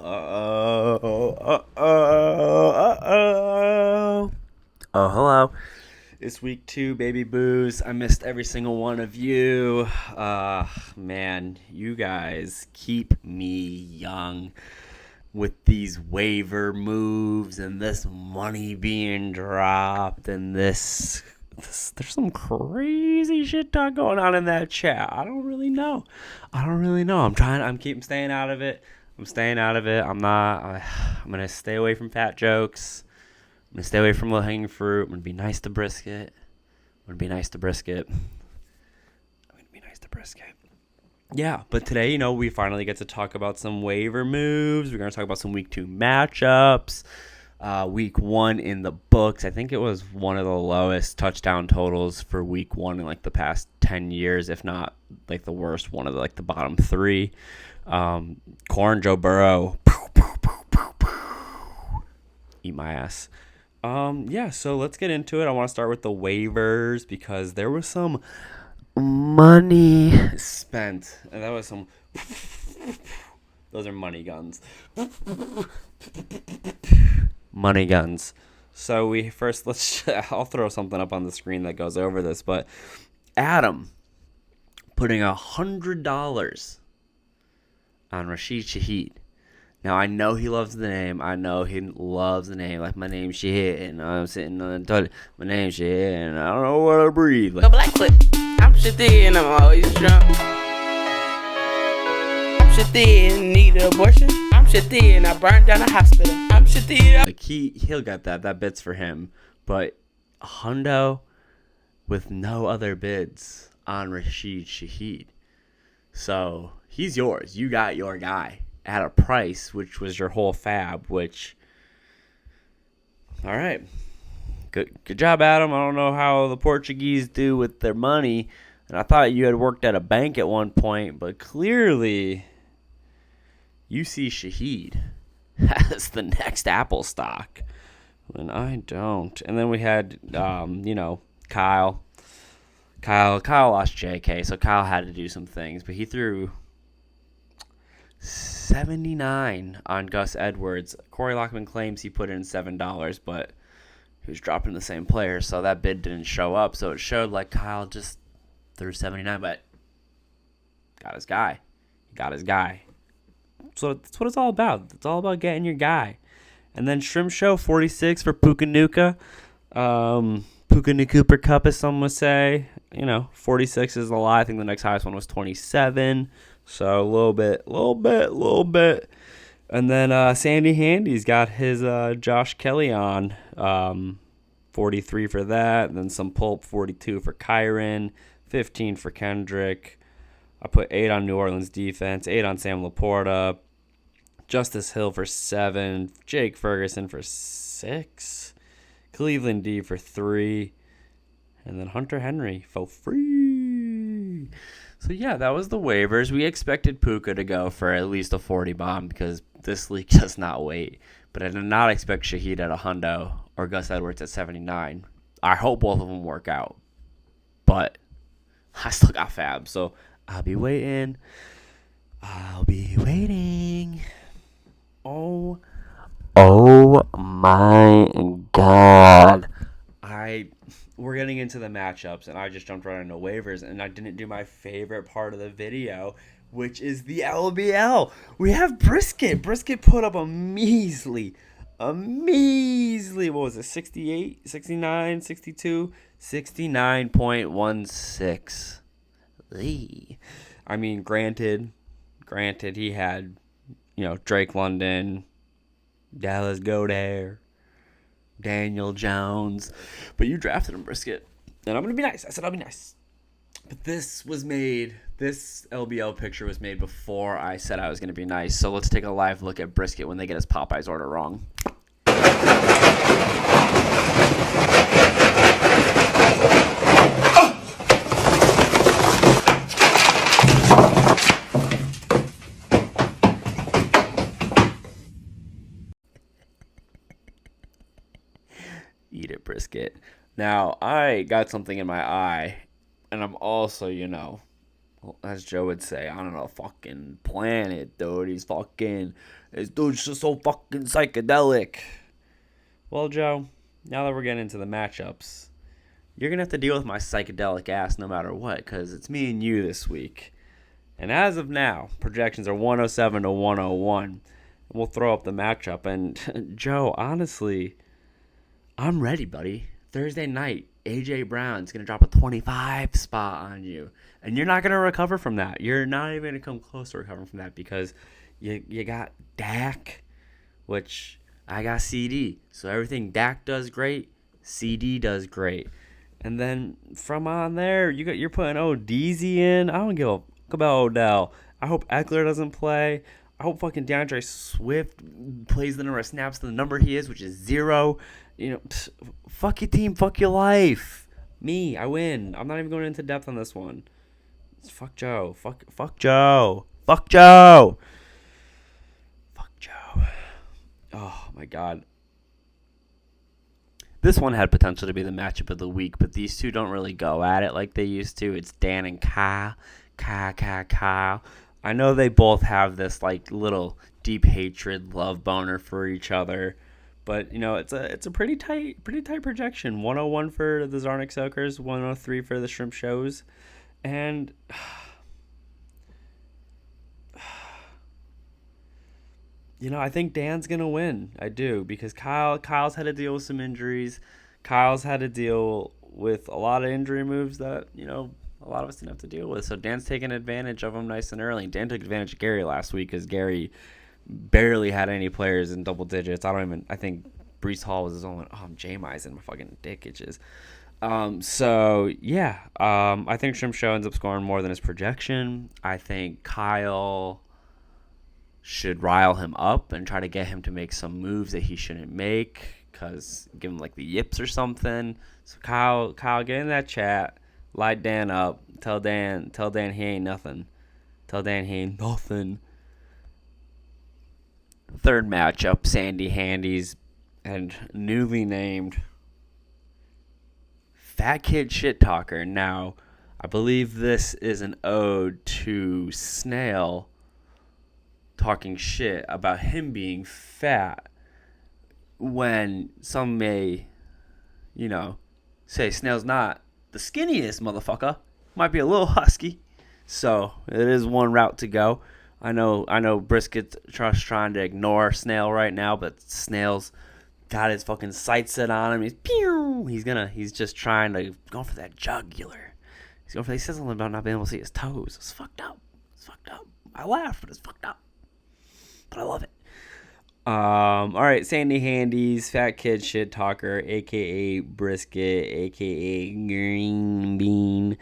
Oh, hello. It's week 2, baby boos. I missed every single one of you. Man, you guys keep me young with these waiver moves and this money being dropped and this there's some crazy shit talk going on in that chat. I don't really know. I'm keeping staying out of it. I'm gonna stay away from fat jokes. I'm gonna stay away from low hanging fruit. I'm gonna be nice to brisket. Yeah, but today, we finally get to talk about some waiver moves. We're going to talk about some week 2 matchups. Week 1 in the books. I think it was one of the lowest touchdown totals for week 1 in like the past 10 years, if not like the worst, one of the bottom 3. Corn, Joe Burrow. Eat my ass. Yeah, so let's get into it. I want to start with the waivers because there was some money spent, and that was some those are money guns. Money guns. So I'll throw something up on the screen that goes over this, but Adam putting $100 on Rashid Shaheed. Now, I know he loves the name. Like, my name's Shaheed, and I'm sitting on the toilet. My name's Shaheed, and I don't know what to breathe. Like, Blackfoot. I'm Shaheed, and I'm always drunk. I'm Shaheed, and need an abortion. I'm Shaheed, and I burned down a hospital. I'm Shaheed. Like, he'll get that. That bit's for him. But a hundo with no other bids on Rashid Shaheed. So, he's yours. You got your guy at a price, which was your whole fab, which, all right. Good job, Adam. I don't know how the Portuguese do with their money, and I thought you had worked at a bank at one point, but clearly you see Shaheed as the next Apple stock, and I don't. And then we had, Kyle. Kyle lost JK, so Kyle had to do some things, but he threw 79 on Gus Edwards. Corey Lockman claims he put in $7, but he was dropping the same player, so that bid didn't show up. So it showed like Kyle just threw 79, but got his guy. So that's what it's all about. It's all about getting your guy. And then Shrimp Show 46 for Puka Cooper Cup, as some would say. 46 is a lot. I think the next highest one was 27. So a little bit. And then Sandy Handy's got his Josh Kelly on, 43 for that. And then some pulp, 42 for Kyron, 15 for Kendrick. I put 8 on New Orleans defense, 8 on Sam Laporta, Justice Hill for 7, Jake Ferguson for 6, Cleveland D for 3, and then Hunter Henry for free. So, yeah, that was the waivers. We expected Puka to go for at league a 40 bomb because this league does not wait. But I did not expect Shaheed at a hundo or Gus Edwards at 79. I hope both of them work out. But I still got fab, so I'll be waiting. Oh my God. We're getting into the matchups, and I just jumped right into waivers, and I didn't do my favorite part of the video, which is the LBL. We have Brisket. Brisket put up a measly, what was it, 68, 69, 62, 69.16. I mean, granted, he had, Drake London, Dallas Goddard, Daniel Jones, but you drafted him, Brisket, and I'm going to be nice. I said I'll be nice. But this LBL picture was made before I said I was going to be nice, so let's take a live look at Brisket when they get his Popeyes order wrong. Eat it, Brisket. Now, I got something in my eye, and I'm also, Well, as Joe would say, on a fucking planet, dude. This dude's just so fucking psychedelic. Well, Joe, now that we're getting into the matchups, you're gonna have to deal with my psychedelic ass no matter what, because it's me and you this week. And as of now, projections are 107 to 101. We'll throw up the matchup. And Joe, honestly, I'm ready, buddy. Thursday night, AJ Brown's gonna drop a 25 spot on you, and you're not gonna recover from that. You're not even gonna come close to recovering from that because you got Dak, which I got CD. So everything Dak does great, CD does great. And then from on there, you're putting ODZ in. I don't give a fuck about Odell. I hope Eckler doesn't play. I hope fucking DeAndre Swift plays the number of snaps to the number he is, which is 0. Fuck your team, fuck your life. Me, I win. I'm not even going into depth on this one. Fuck Joe. Fuck Joe. Fuck Joe. Fuck Joe. Oh my god. This one had potential to be the matchup of the week, but these two don't really go at it like they used to. It's Dan and Kyle. Kyle. I know they both have this like little deep hatred, love boner for each other, but it's a pretty tight projection. 101 for the Zarnik Soakers, 103 for the Shrimp Shows, and I think Dan's gonna win. I do, because Kyle's had to deal with some injuries. Kyle's had to deal with a lot of injury moves that a lot of us didn't have to deal with. So Dan's taking advantage of them nice and early. Dan took advantage of Gary last week because Gary barely had any players in double digits. I think Brees Hall was his only. Oh, I'm J-Mize, my fucking dick itches. So yeah, I think Shrimp Show ends up scoring more than his projection. I think Kyle should rile him up and try to get him to make some moves that he shouldn't make, because give him like the yips or something. So Kyle, get in that chat, light Dan up, tell Dan he ain't nothing. Third matchup, Sandy Handies and newly named Fat Kid Shit Talker. Now, I believe this is an ode to Snail talking shit about him being fat, when some may, say Snail's not the skinniest motherfucker. Might be a little husky. So it is one route to go. I know Brisket's just trying to ignore Snail right now, but Snail's got his fucking sights set on him. He's just trying to go for that jugular. He says something about not being able to see his toes. It's fucked up. I laugh, but it's fucked up. But I love it. All right, Sandy Handies, Fat Kid Shit Talker, aka Brisket, aka Green Bean.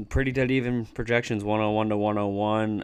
Pretty dead even projections, 101 to 101.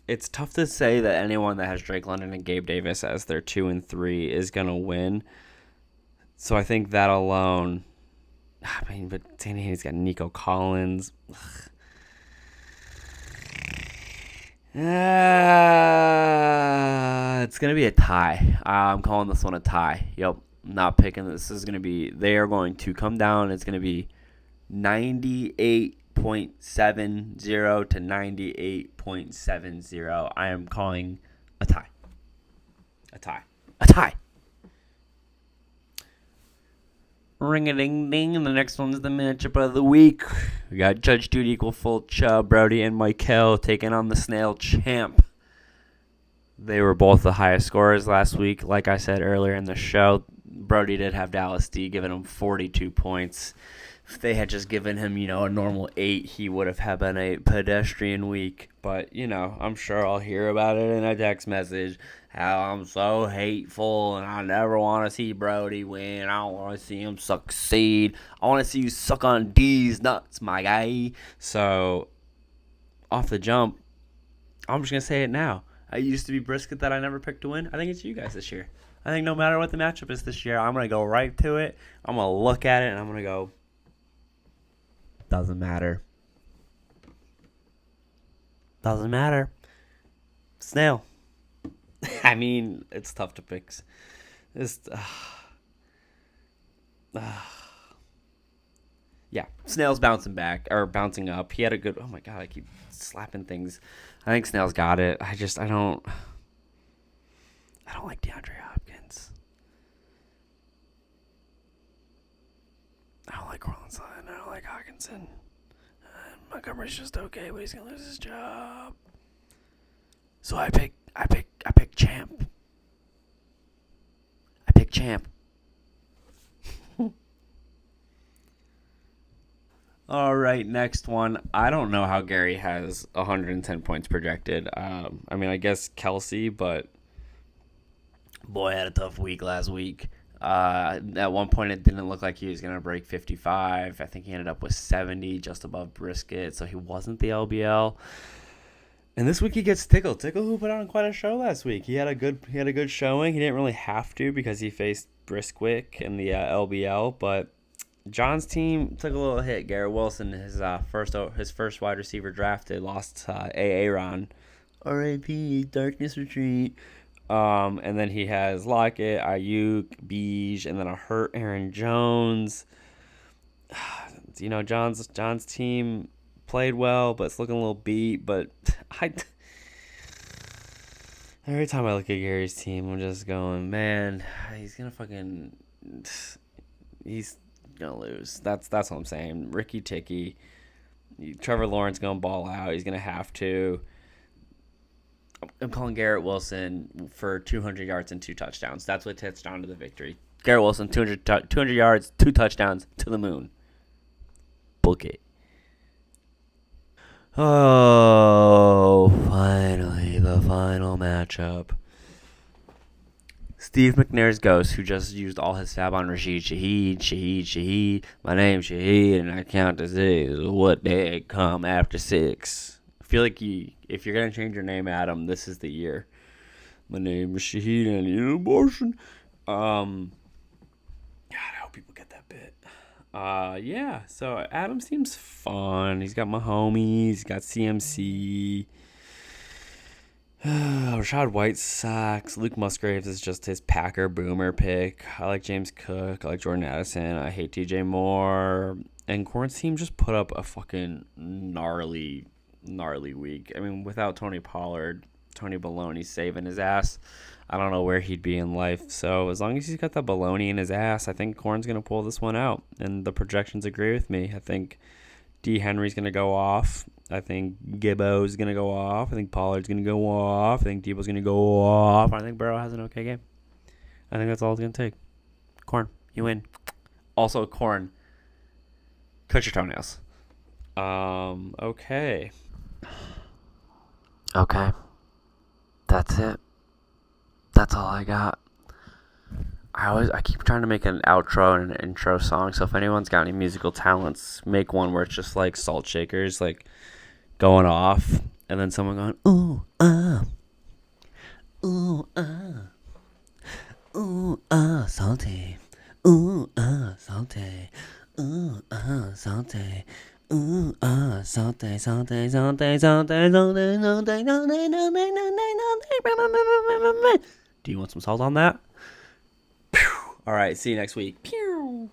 It's tough to say that anyone that has Drake London and Gabe Davis as their 2 and 3 is gonna win. So I think that alone. But Sandy Handies got Nico Collins. It's going to be a tie. I'm calling this one a tie. Yep. Not picking. This is going to be. They are going to come down. It's going to be 98.70 to 98.70. I am calling a tie. A tie. Ring-a-ding-ding. And the next one's the matchup of the week. We got Judge Dude Equal Full Chubb, Brody, and Michael taking on the Snail Champ. They were both the highest scorers last week. Like I said earlier in the show, Brody did have Dallas D giving him 42 points. If they had just given him, a normal 8, he would have had been a pedestrian week. But, I'm sure I'll hear about it in a text message. How I'm so hateful and I never want to see Brody win. I don't want to see him succeed. I want to see you suck on D's nuts, my guy. So, off the jump, I'm just going to say it now. I used to be Brisket that I never picked to win. I think it's you guys this year. I think no matter what the matchup is this year, I'm going to go right to it. I'm going to look at it and I'm going to go, doesn't matter. Snail. I mean, it's tough to pick. Yeah, Snail's bouncing back or bouncing up. He had a good. Oh my god, I keep slapping things. I think Snail's got it. I don't like DeAndre Hopkins. I don't like Cortland Sutton. I don't like Hawkinson. Montgomery's just okay, but he's gonna lose his job. So I pick Champ. I pick Champ. All right, next one. I don't know how Gary has 110 points projected. I mean, I guess Kelsey, but boy had a tough week last week. At one point, it didn't look like he was going to break 55. I think he ended up with 70, just above brisket, so he wasn't the LBL. And this week he gets Tickle. Tickle, who put on quite a show last week. He had a good showing. He didn't really have to because he faced Brisquick in the LBL, but John's team took a little hit. Garrett Wilson, his first wide receiver drafted, lost Aaron. R.I.P. Darkness Retreat. And then he has Lockett, Ayuk, Beige, and then a hurt Aaron Jones. You know, John's team played well, but it's looking a little beat. But every time I look at Gary's team, I'm just going, man, he's gonna lose. That's what I'm saying. Ricky Ticky, Trevor Lawrence gonna ball out. He's gonna have to. I'm calling Garrett Wilson for 200 yards and 2 touchdowns. That's what gets John to the victory. Garrett Wilson, 200 yards, 2 touchdowns to the moon. Book it. Oh, finally, the final matchup. Steve McNair's ghost, who just used all his fab on Rashid Shaheed. My name's Shaheed, and I count to 6. What day come after 6? I feel like if you're going to change your name, Adam, this is the year. My name is Shaheed, and you know, abortion. God, I hope people get that bit. Yeah, so Adam seems fun. He's got my homies. He's got CMC. Rashad White sucks. Luke Musgraves is just his Packer boomer pick. I like James Cook. I like Jordan Addison. I hate TJ Moore. And Corn's team just put up a fucking gnarly week. I mean, without Tony Pollard, Tony Baloney's saving his ass. I don't know where he'd be in life. So as long as he's got that baloney in his ass, I think Corn's going to pull this one out. And the projections agree with me. I think D. Henry's going to go off. I think Gibbo's going to go off. I think Pollard's going to go off. I think Debo's going to go off. I think Burrow has an okay game. I think that's all it's going to take. Corn, you win. Also, Corn, cut your toenails. Okay. Okay. That's it. That's all I got. I keep trying to make an outro and an intro song, so if anyone's got any musical talents, make one where it's just like salt shakers, like going off, and then someone going, ooh, salty, ooh, salty, ooh, salty. Ooh, salty, salty, salty, salty, salty, salty, salty, salty. Do you want some salt on that? All right, see you next week. Pew.